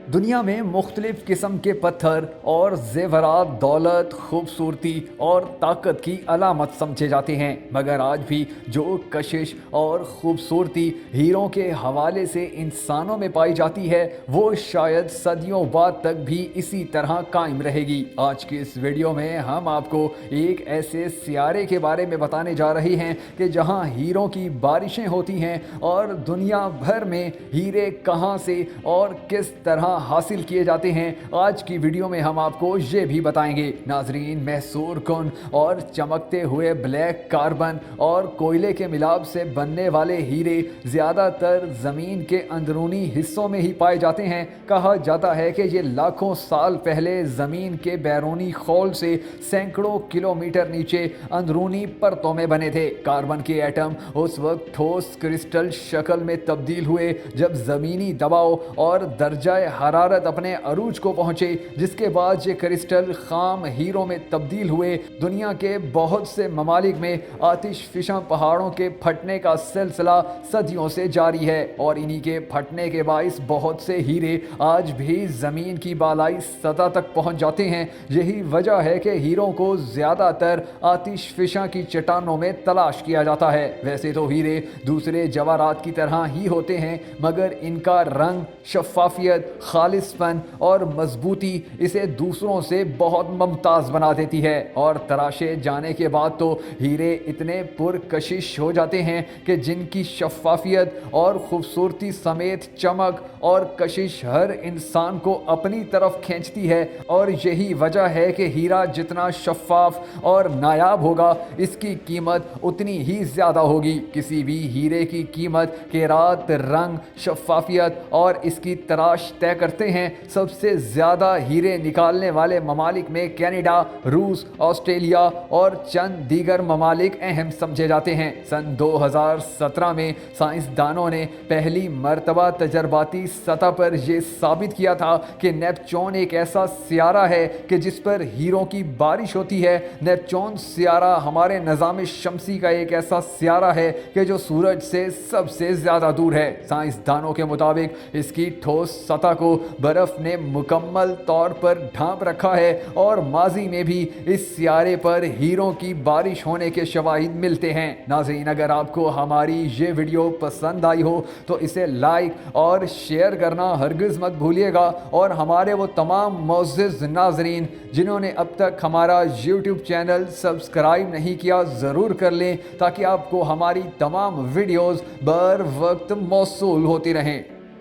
दुनिया में मुख्तलिफ किस्म के पत्थर और जेवरात दौलत, खूबसूरती और ताकत की अलामत समझे जाते हैं, मगर आज भी जो कशिश और खूबसूरती हीरों के हवाले से इंसानों में पाई जाती है वो शायद सदियों बाद तक भी इसी तरह कायम रहेगी। आज की इस वीडियो में हम आपको एक ऐसे सियारे के बारे में बताने जा रहे हैं कि जहां हीरों की बारिशें होती हैं और दुनिया भर में हीरे कहां से और किस तरह हासिल किए जाते हैं। आज की वीडियो में हम आपको ये भी बताएंगे। नाजरीन, मैसूर कुन और चमकते हुए ब्लैक कार्बन और कोयले के मिलाप से बनने वाले हीरे ज़्यादातर ज़मीन के अंदरूनी हिस्सों में ही पाए जाते हैं। कहा जाता है कि ये लाखों साल पहले ज़मीन के बैरूनी खोल से सैकड़ों किलोमीटर नीचे अंदरूनी परतों में बने थे। कार्बन के एटम उस वक्त ठोस क्रिस्टल शक्ल में तब्दील हुए जब ज़मीनी दबाव और दर्जाए हरारत अपने अरूज को पहुंचे, जिसके बाद ये क्रिस्टल खाम हीरों में तब्दील हुए। दुनिया के बहुत से ममालिक में आतिशफिशा पहाड़ों के फटने का सिलसिला सदियों से जारी है और इन्हीं के फटने के बाइस बहुत से हीरे आज भी ज़मीन की बालाई सतह तक पहुंच जाते हैं। यही वजह है कि हीरों को ज़्यादातर आतिशफिशा की चट्टानों में तलाश किया जाता है। वैसे तो हीरे दूसरे जवाहरात की तरह ही होते हैं, मगर इनका रंग, शफाफियत, खालिसपन और मजबूती इसे दूसरों से बहुत मुमताज़ बना देती है। और तराशे जाने के बाद तो हीरे इतने पुरकशिश हो जाते हैं कि जिनकी शफाफियत और खूबसूरती समेत चमक और कशिश हर इंसान को अपनी तरफ खींचती है। और यही वजह है कि हीरा जितना शफाफ और नायाब होगा, इसकी कीमत उतनी ही ज़्यादा होगी। किसी भी हीरे की कीमत के रात, रंग, शफाफियत और इसकी तराश तय करते हैं। सबसे ज़्यादा हीरे निकालने वाले ममालिक में कनाडा, रूस, ऑस्ट्रेलिया और चंद दीगर ममालिक अहम समझे जाते हैं। सन 2017 में साइंसदानों ने पहली मर्तबा तजर्बाती सतह पर यह साबित किया था कि नेपच्यून एक ऐसा सियारा है कि जिस पर हीरों की बारिश होती है। नेपच्यून सियारा हमारे निज़ाम शमसी का एक ऐसा सियारा है कि जो सूरज से सबसे ज़्यादा दूर है। साइंसदानों के मुताबिक इसकी ठोस सतह को बर्फ़ ने मुकम्मल तौर पर ढांप रखा है और माजी में भी इस सियारे पर हीरों की बारिश होने के शवाहिद मिलते हैं। नाज़रीन, अगर आपको हमारी ये वीडियो पसंद आई हो तो इसे लाइक और शेयर करना हरगिज़ मत भूलिएगा। और हमारे वो तमाम मोअज़्ज़िज़ नाज़रीन जिन्होंने अब तक हमारा यूट्यूब चैनल सब्सक्राइब नहीं किया, ज़रूर कर लें ताकि आपको हमारी तमाम वीडियोज़ बर वक्त मौसूल होती रहें।